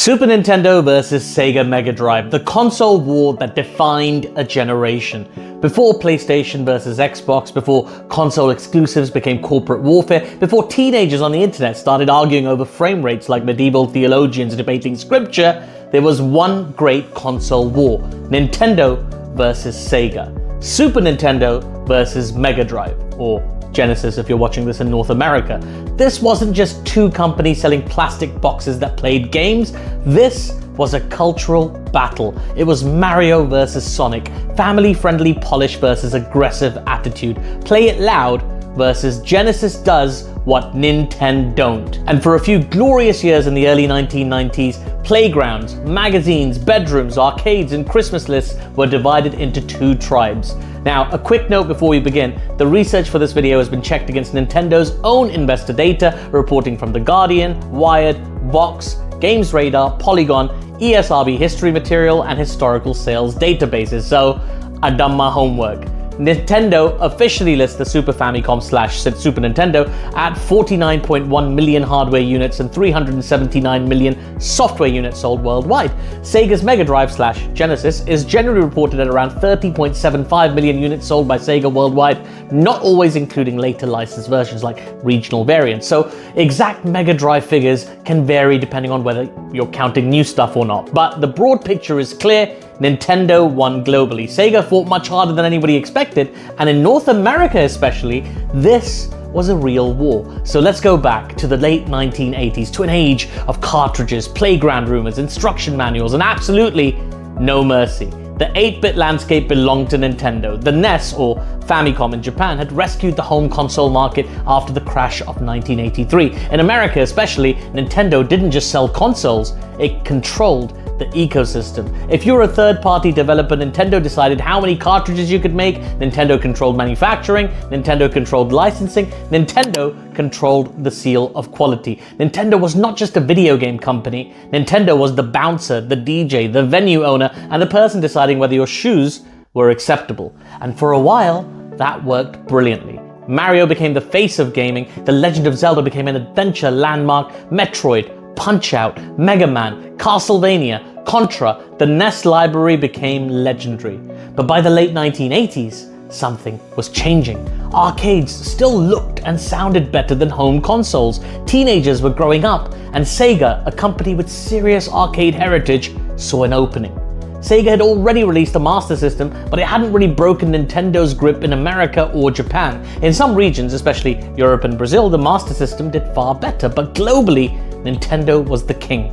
Super Nintendo versus Sega Mega Drive, the console war that defined a generation. Before PlayStation versus Xbox, before console exclusives became corporate warfare, before teenagers on the internet started arguing over frame rates like medieval theologians debating scripture, there was one great console war: Nintendo versus Sega. Super Nintendo versus Mega Drive, or Genesis if you're watching this in North America. This wasn't just two companies selling plastic boxes that played games. This was a cultural battle. It was Mario versus Sonic, family-friendly polish versus aggressive attitude, play it loud versus Genesis does what Nintendo don't. And for a few glorious years in the early 1990s, playgrounds, magazines, bedrooms, arcades, and Christmas lists were divided into two tribes. Now, a quick note before we begin: the research for this video has been checked against Nintendo's own investor data, reporting from The Guardian, Wired, Vox, Games Radar, Polygon, ESRB history material, and historical sales databases. So, I've done my homework. Nintendo officially lists the Super Famicom / Super Nintendo at 49.1 million hardware units and 379 million software units sold worldwide. Sega's Mega Drive / Genesis is generally reported at around 30.75 million units sold by Sega worldwide, not always including later licensed versions like regional variants. So exact Mega Drive figures can vary depending on whether you're counting new stuff or not. But the broad picture is clear: Nintendo won globally. Sega fought much harder than anybody expected, and in North America especially, this was a real war. So let's go back to the late 1980s, to an age of cartridges, playground rumors, instruction manuals, and absolutely no mercy. The 8-bit landscape belonged to Nintendo. The NES, or Famicom in Japan, had rescued the home console market after the crash of 1983. In America especially, Nintendo didn't just sell consoles, it controlled the ecosystem. If you were a third-party developer, Nintendo decided how many cartridges you could make, Nintendo controlled manufacturing, Nintendo controlled licensing, Nintendo controlled the seal of quality. Nintendo was not just a video game company, Nintendo was the bouncer, the DJ, the venue owner, and the person deciding whether your shoes were acceptable. And for a while, that worked brilliantly. Mario became the face of gaming, The Legend of Zelda became an adventure landmark, Metroid, Punch-Out!, Mega Man, Castlevania, Contra, the NES library became legendary. But by the late 1980s, something was changing. Arcades still looked and sounded better than home consoles. Teenagers were growing up, and Sega, a company with serious arcade heritage, saw an opening. Sega had already released a Master System, but it hadn't really broken Nintendo's grip in America or Japan. In some regions, especially Europe and Brazil, the Master System did far better, but globally, Nintendo was the king.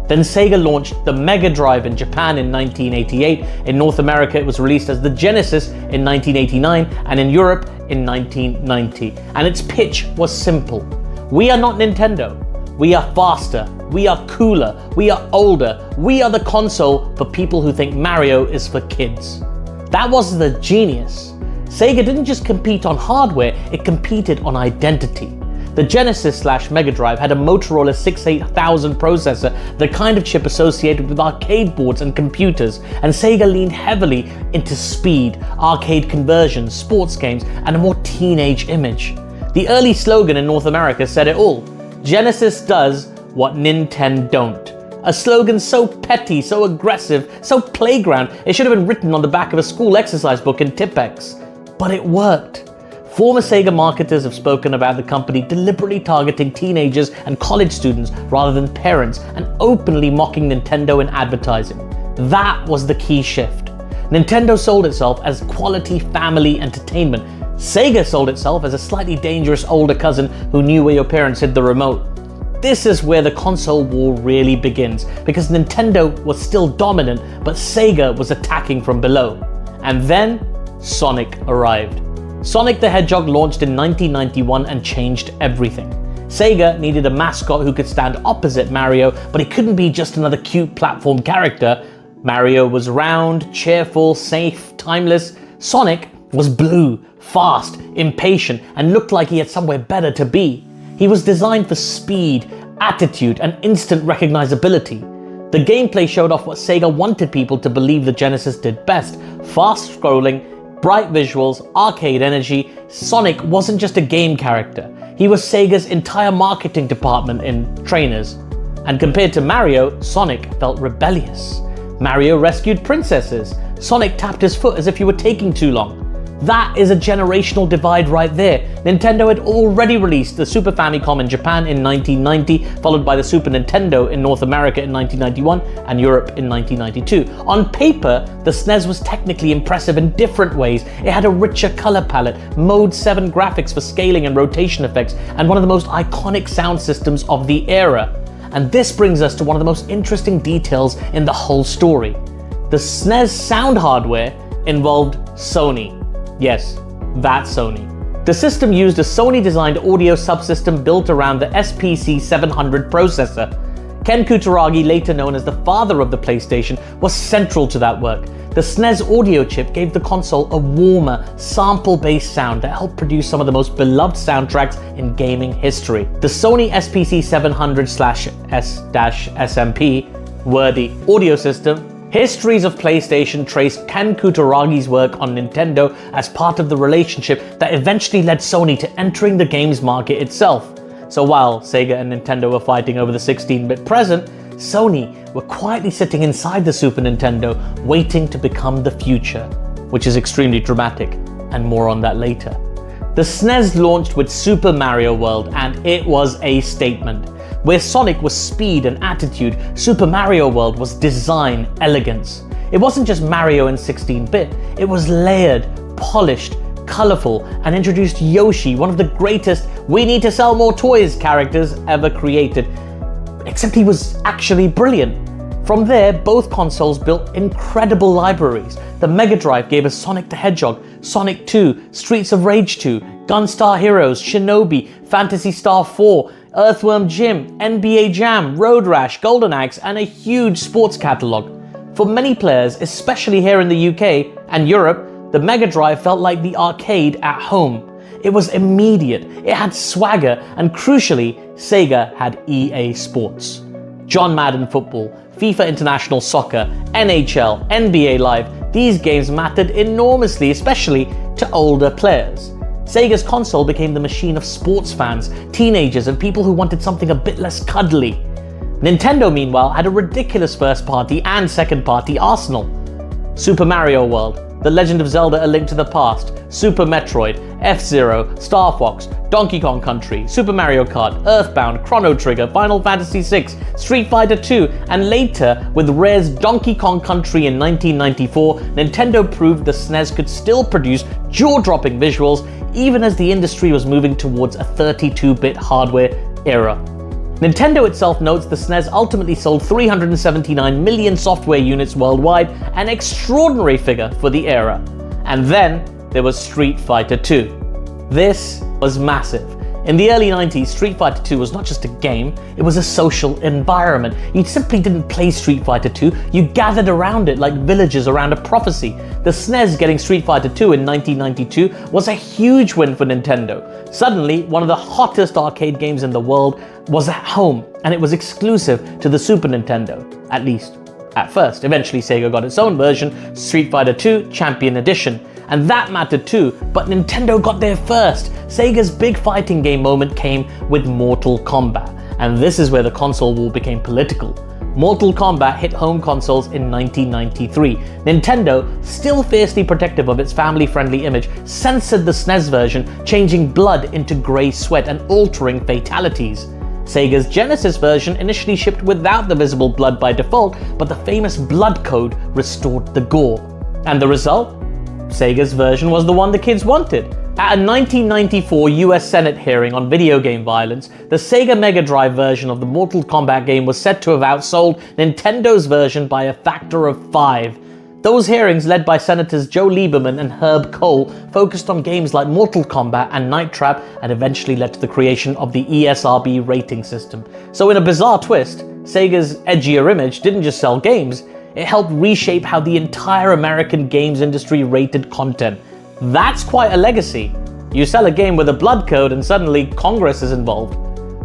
Then Sega launched the Mega Drive in Japan in 1988. In North America, it was released as the Genesis in 1989, and in Europe in 1990. And its pitch was simple: we are not Nintendo. We are faster, we are cooler, we are older, we are the console for people who think Mario is for kids. That was the genius. Sega didn't just compete on hardware, it competed on identity. The Genesis / Mega Drive had a Motorola 68000 processor, the kind of chip associated with arcade boards and computers, and Sega leaned heavily into speed, arcade conversions, sports games, and a more teenage image. The early slogan in North America said it all: Genesis does what Nintendo don't. A slogan so petty, so aggressive, so playground, it should have been written on the back of a school exercise book in Tipex. But it worked. Former Sega marketers have spoken about the company deliberately targeting teenagers and college students rather than parents, and openly mocking Nintendo in advertising. That was the key shift. Nintendo sold itself as quality family entertainment. Sega sold itself as a slightly dangerous older cousin who knew where your parents hid the remote. This is where the console war really begins, because Nintendo was still dominant, but Sega was attacking from below. And then Sonic arrived. Sonic the Hedgehog launched in 1991 and changed everything. Sega needed a mascot who could stand opposite Mario, but he couldn't be just another cute platform character. Mario was round, cheerful, safe, timeless. Sonic was blue, fast, impatient, and looked like he had somewhere better to be. He was designed for speed, attitude, and instant recognizability. The gameplay showed off what Sega wanted people to believe the Genesis did best: fast scrolling, bright visuals, arcade energy. Sonic wasn't just a game character. He was Sega's entire marketing department in trainers. And compared to Mario, Sonic felt rebellious. Mario rescued princesses. Sonic tapped his foot as if he were taking too long. That is a generational divide right there. Nintendo had already released the Super Famicom in Japan in 1990, followed by the Super Nintendo in North America in 1991 and Europe in 1992. On paper, the SNES was technically impressive in different ways. It had a richer color palette, Mode 7 graphics for scaling and rotation effects, and one of the most iconic sound systems of the era. And this brings us to one of the most interesting details in the whole story. The SNES sound hardware involved Sony. Yes, that Sony. The system used a Sony-designed audio subsystem built around the SPC 700 processor. Ken Kutaragi, later known as the father of the PlayStation, was central to that work. The SNES audio chip gave the console a warmer, sample-based sound that helped produce some of the most beloved soundtracks in gaming history. The Sony SPC 700/S-SMP wordy audio system. Histories of PlayStation trace Ken Kutaragi's work on Nintendo as part of the relationship that eventually led Sony to entering the games market itself. So while Sega and Nintendo were fighting over the 16-bit present, Sony were quietly sitting inside the Super Nintendo, waiting to become the future, which is extremely dramatic, and more on that later. The SNES launched with Super Mario World, and it was a statement. Where Sonic was speed and attitude, Super Mario World was design, elegance. It wasn't just Mario in 16-bit, it was layered, polished, colorful, and introduced Yoshi, one of the greatest "we need to sell more toys" characters ever created. Except he was actually brilliant. From there, both consoles built incredible libraries. The Mega Drive gave us Sonic the Hedgehog, Sonic 2, Streets of Rage 2, Gunstar Heroes, Shinobi, Phantasy Star 4, Earthworm Jim, NBA Jam, Road Rash, Golden Axe, and a huge sports catalogue. For many players, especially here in the UK and Europe, the Mega Drive felt like the arcade at home. It was immediate, it had swagger, and crucially, Sega had EA Sports. John Madden Football, FIFA International Soccer, NHL, NBA Live, these games mattered enormously, especially to older players. Sega's console became the machine of sports fans, teenagers, and people who wanted something a bit less cuddly. Nintendo, meanwhile, had a ridiculous first-party and second-party arsenal. Super Mario World, The Legend of Zelda: A Link to the Past, Super Metroid, F-Zero, Star Fox, Donkey Kong Country, Super Mario Kart, Earthbound, Chrono Trigger, Final Fantasy VI, Street Fighter II, and later, with Rare's Donkey Kong Country in 1994, Nintendo proved the SNES could still produce jaw-dropping visuals even as the industry was moving towards a 32-bit hardware era. Nintendo itself notes the SNES ultimately sold 379 million software units worldwide, an extraordinary figure for the era. And then there was Street Fighter II. This was massive. In the early 90s, Street Fighter II was not just a game, it was a social environment. You simply didn't play Street Fighter II, you gathered around it like villagers around a prophecy. The SNES getting Street Fighter II in 1992 was a huge win for Nintendo. Suddenly, one of the hottest arcade games in the world was at home, and it was exclusive to the Super Nintendo, at least at first. Eventually, Sega got its own version, Street Fighter II Champion Edition. And that mattered too, but Nintendo got there first. Sega's big fighting game moment came with Mortal Kombat, and this is where the console war became political. Mortal Kombat hit home consoles in 1993. Nintendo, still fiercely protective of its family-friendly image, censored the SNES version, changing blood into grey sweat and altering fatalities. Sega's Genesis version initially shipped without the visible blood by default, but the famous blood code restored the gore. And the result? Sega's version was the one the kids wanted. At a 1994 US Senate hearing on video game violence, the Sega Mega Drive version of the Mortal Kombat game was said to have outsold Nintendo's version by a factor of 5. Those hearings, led by Senators Joe Lieberman and Herb Kohl, focused on games like Mortal Kombat and Night Trap, and eventually led to the creation of the ESRB rating system. So in a bizarre twist, Sega's edgier image didn't just sell games, it helped reshape how the entire American games industry rated content. That's quite a legacy. You sell a game with a blood code and suddenly Congress is involved.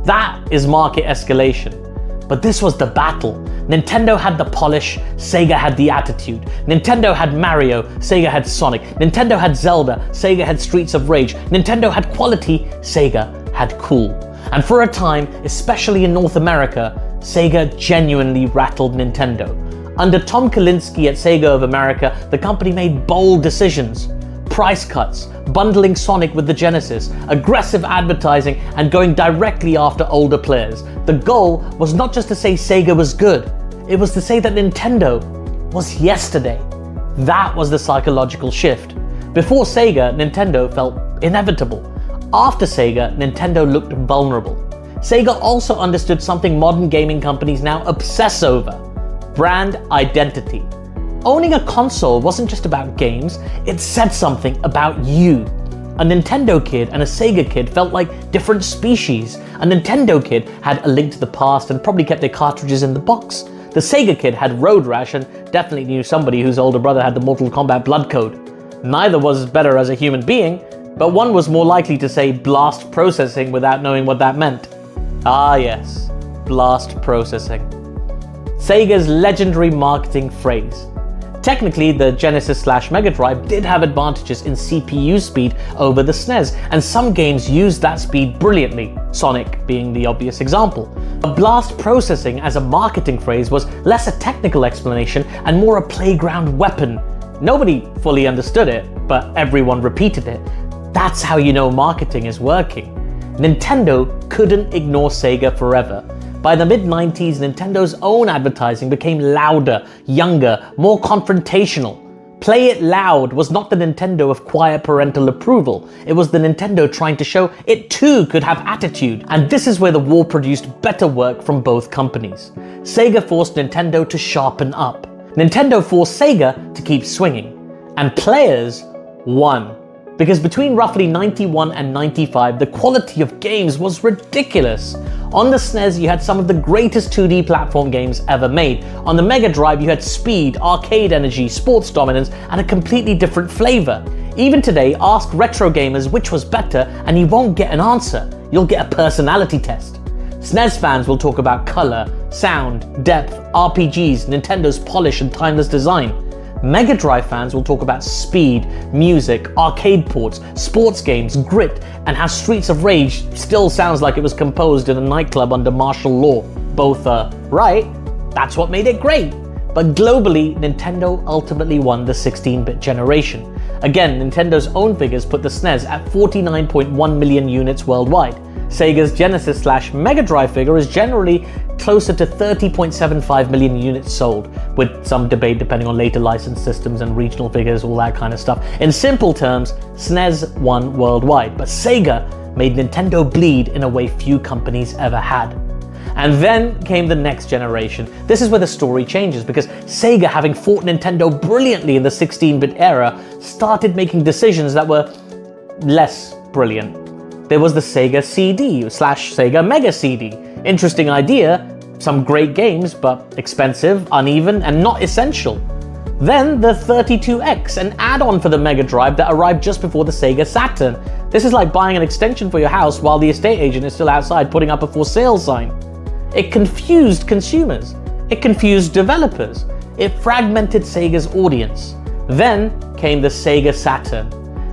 That is market escalation. But this was the battle. Nintendo had the polish, Sega had the attitude. Nintendo had Mario, Sega had Sonic. Nintendo had Zelda, Sega had Streets of Rage. Nintendo had quality, Sega had cool. And for a time, especially in North America, Sega genuinely rattled Nintendo. Under Tom Kalinske at Sega of America, the company made bold decisions. Price cuts, bundling Sonic with the Genesis, aggressive advertising, and going directly after older players. The goal was not just to say Sega was good, it was to say that Nintendo was yesterday. That was the psychological shift. Before Sega, Nintendo felt inevitable. After Sega, Nintendo looked vulnerable. Sega also understood something modern gaming companies now obsess over: brand identity. Owning a console wasn't just about games, it said something about you. A Nintendo kid and a Sega kid felt like different species. A Nintendo kid had A Link to the Past and probably kept their cartridges in the box. The Sega kid had Road Rash and definitely knew somebody whose older brother had the Mortal Kombat blood code. Neither was better as a human being, but one was more likely to say blast processing without knowing what that meant. Ah yes, blast processing. Sega's legendary marketing phrase. Technically, the Genesis/Mega Drive did have advantages in CPU speed over the SNES, and some games used that speed brilliantly, Sonic being the obvious example. But blast processing as a marketing phrase was less a technical explanation and more a playground weapon. Nobody fully understood it, but everyone repeated it. That's how you know marketing is working. Nintendo couldn't ignore Sega forever. By the mid-90s, Nintendo's own advertising became louder, younger, more confrontational. Play It Loud was not the Nintendo of quiet parental approval. It was the Nintendo trying to show it too could have attitude. And this is where the war produced better work from both companies. Sega forced Nintendo to sharpen up. Nintendo forced Sega to keep swinging. And players won. Because between roughly 91 and 95, the quality of games was ridiculous. On the SNES, you had some of the greatest 2D platform games ever made. On the Mega Drive, you had speed, arcade energy, sports dominance, and a completely different flavor. Even today, ask retro gamers which was better, and you won't get an answer. You'll get a personality test. SNES fans will talk about color, sound, depth, RPGs, Nintendo's polish and timeless design. Mega Drive fans will talk about speed, music, arcade ports, sports games, grit, and how Streets of Rage still sounds like it was composed in a nightclub under martial law. Both are right, that's what made it great. But globally, Nintendo ultimately won the 16-bit generation. Again, Nintendo's own figures put the SNES at 49.1 million units worldwide. Sega's Genesis/Mega Drive figure is generally closer to 30.75 million units sold, with some debate depending on later licensed systems and regional figures, all that kind of stuff. In simple terms, SNES won worldwide, but Sega made Nintendo bleed in a way few companies ever had. And then came the next generation. This is where the story changes, because Sega, having fought Nintendo brilliantly in the 16-bit era, started making decisions that were less brilliant. There was the Sega CD/Sega Mega CD. Interesting idea, some great games, but expensive, uneven, and not essential. Then the 32X, an add-on for the Mega Drive that arrived just before the Sega Saturn. This is like buying an extension for your house while the estate agent is still outside putting up a for sale sign. It confused consumers. It confused developers. It fragmented Sega's audience. Then came the Sega Saturn.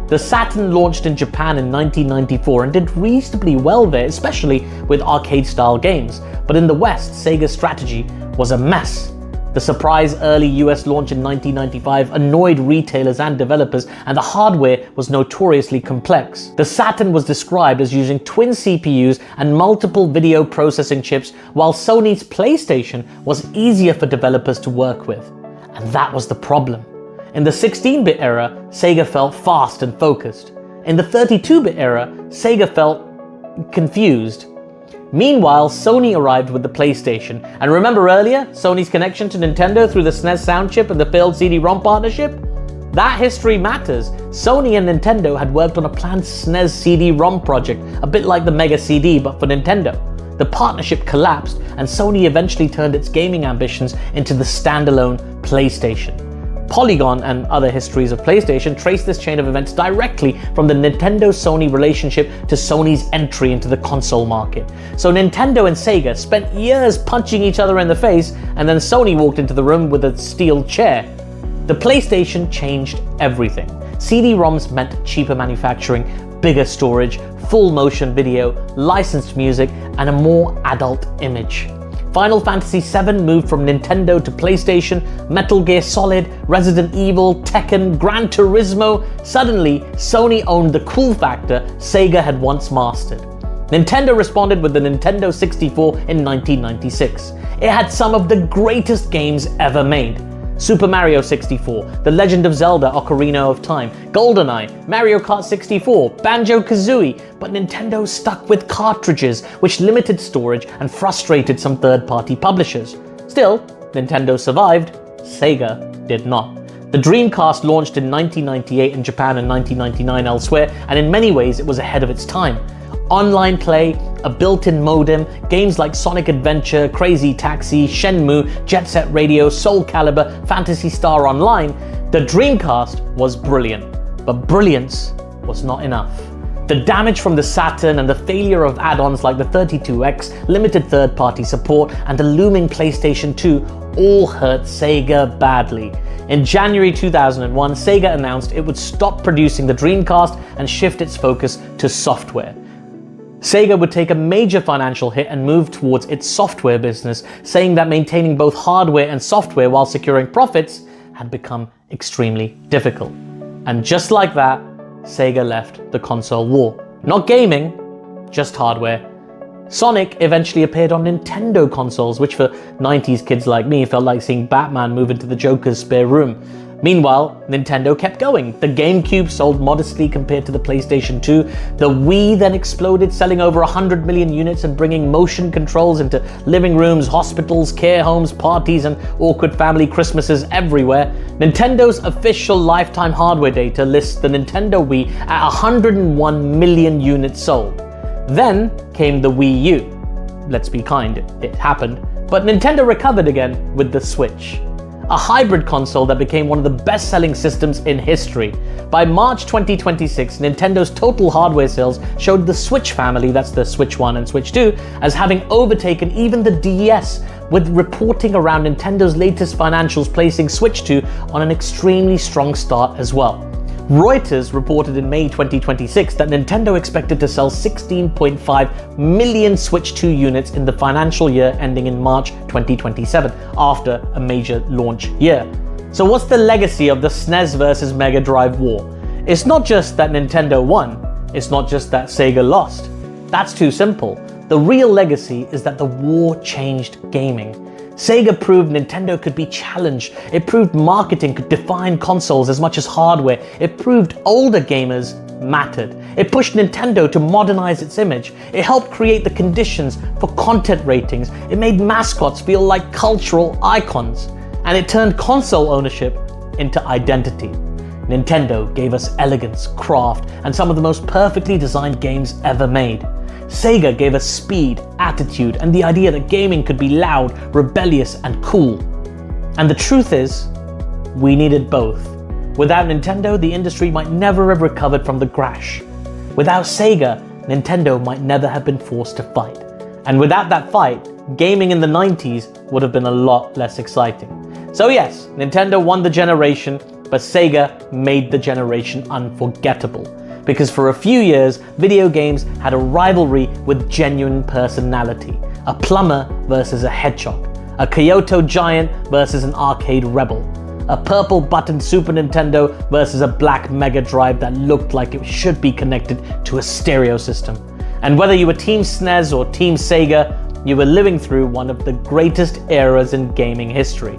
The Saturn launched in Japan in 1994 and did reasonably well there, especially with arcade-style games. But in the West, Sega's strategy was a mess. The surprise early US launch in 1995 annoyed retailers and developers, and the hardware was notoriously complex. The Saturn was described as using twin CPUs and multiple video processing chips, while Sony's PlayStation was easier for developers to work with. And that was the problem. In the 16-bit era, Sega felt fast and focused. In the 32-bit era, Sega felt confused. Meanwhile, Sony arrived with the PlayStation. And remember earlier, Sony's connection to Nintendo through the SNES sound chip and the failed CD-ROM partnership? That history matters. Sony and Nintendo had worked on a planned SNES CD-ROM project, a bit like the Mega CD but for Nintendo. The partnership collapsed, and Sony eventually turned its gaming ambitions into the standalone PlayStation. Polygon and other histories of PlayStation trace this chain of events directly from the Nintendo-Sony relationship to Sony's entry into the console market. So Nintendo and Sega spent years punching each other in the face, and then Sony walked into the room with a steel chair. The PlayStation changed everything. CD-ROMs meant cheaper manufacturing, bigger storage, full motion video, licensed music, and a more adult image. Final Fantasy VII moved from Nintendo to PlayStation, Metal Gear Solid, Resident Evil, Tekken, Gran Turismo. Suddenly, Sony owned the cool factor Sega had once mastered. Nintendo responded with the Nintendo 64 in 1996. It had some of the greatest games ever made. Super Mario 64, The Legend of Zelda Ocarina of Time, GoldenEye, Mario Kart 64, Banjo-Kazooie, but Nintendo stuck with cartridges, which limited storage and frustrated some third-party publishers. Still, Nintendo survived, Sega did not. The Dreamcast launched in 1998 in Japan and 1999 elsewhere, and in many ways it was ahead of its time. Online play, a built-in modem, games like Sonic Adventure, Crazy Taxi, Shenmue, Jet Set Radio, Soul Calibur, Phantasy Star Online, the Dreamcast was brilliant, but brilliance was not enough. The damage from the Saturn and the failure of add-ons like the 32X, limited third-party support, and the looming PlayStation 2 all hurt Sega badly. In January 2001, Sega announced it would stop producing the Dreamcast and shift its focus to software. Sega would take a major financial hit and move towards its software business, saying that maintaining both hardware and software while securing profits had become extremely difficult. And just like that, Sega left the console war. Not gaming, just hardware. Sonic eventually appeared on Nintendo consoles, which for 90s kids like me felt like seeing Batman move into the Joker's spare room. Meanwhile, Nintendo kept going. The GameCube sold modestly compared to the PlayStation 2. The Wii then exploded, selling over 100 million units and bringing motion controls into living rooms, hospitals, care homes, parties, and awkward family Christmases everywhere. Nintendo's official lifetime hardware data lists the Nintendo Wii at 101 million units sold. Then came the Wii U. Let's be kind, it happened. But Nintendo recovered again with the Switch, a hybrid console that became one of the best-selling systems in history. By March 2026, Nintendo's total hardware sales showed the Switch family, that's the Switch 1 and Switch 2, as having overtaken even the DS, with reporting around Nintendo's latest financials placing Switch 2 on an extremely strong start as well. Reuters reported in May 2026 that Nintendo expected to sell 16.5 million Switch 2 units in the financial year ending in March 2027, after a major launch year. So what's the legacy of the SNES versus Mega Drive war? It's not just that Nintendo won, it's not just that Sega lost. That's too simple. The real legacy is that the war changed gaming. Sega proved Nintendo could be challenged. It proved marketing could define consoles as much as hardware. It proved older gamers mattered. It pushed Nintendo to modernize its image. It helped create the conditions for content ratings. It made mascots feel like cultural icons. And it turned console ownership into identity. Nintendo gave us elegance, craft, and some of the most perfectly designed games ever made. Sega gave us speed, attitude, and the idea that gaming could be loud, rebellious, and cool. And the truth is, we needed both. Without Nintendo, the industry might never have recovered from the crash. Without Sega, Nintendo might never have been forced to fight. And without that fight, gaming in the 90s would have been a lot less exciting. So yes, Nintendo won the generation, but Sega made the generation unforgettable. Because for a few years, video games had a rivalry with genuine personality. A plumber versus a hedgehog. A Kyoto giant versus an arcade rebel. A purple button Super Nintendo versus a black Mega Drive that looked like it should be connected to a stereo system. And whether you were Team SNES or Team Sega, you were living through one of the greatest eras in gaming history.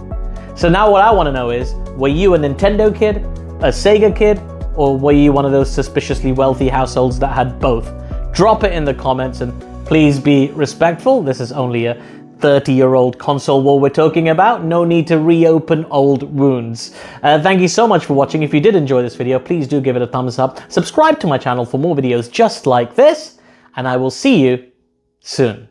So now what I want to know is, were you a Nintendo kid, a Sega kid, or were you one of those suspiciously wealthy households that had both? Drop it in the comments and please be respectful. This is only a 30-year-old console war we're talking about. No need to reopen old wounds. Thank you so much for watching. If you did enjoy this video, please do give it a thumbs up. Subscribe to my channel for more videos just like this, and I will see you soon.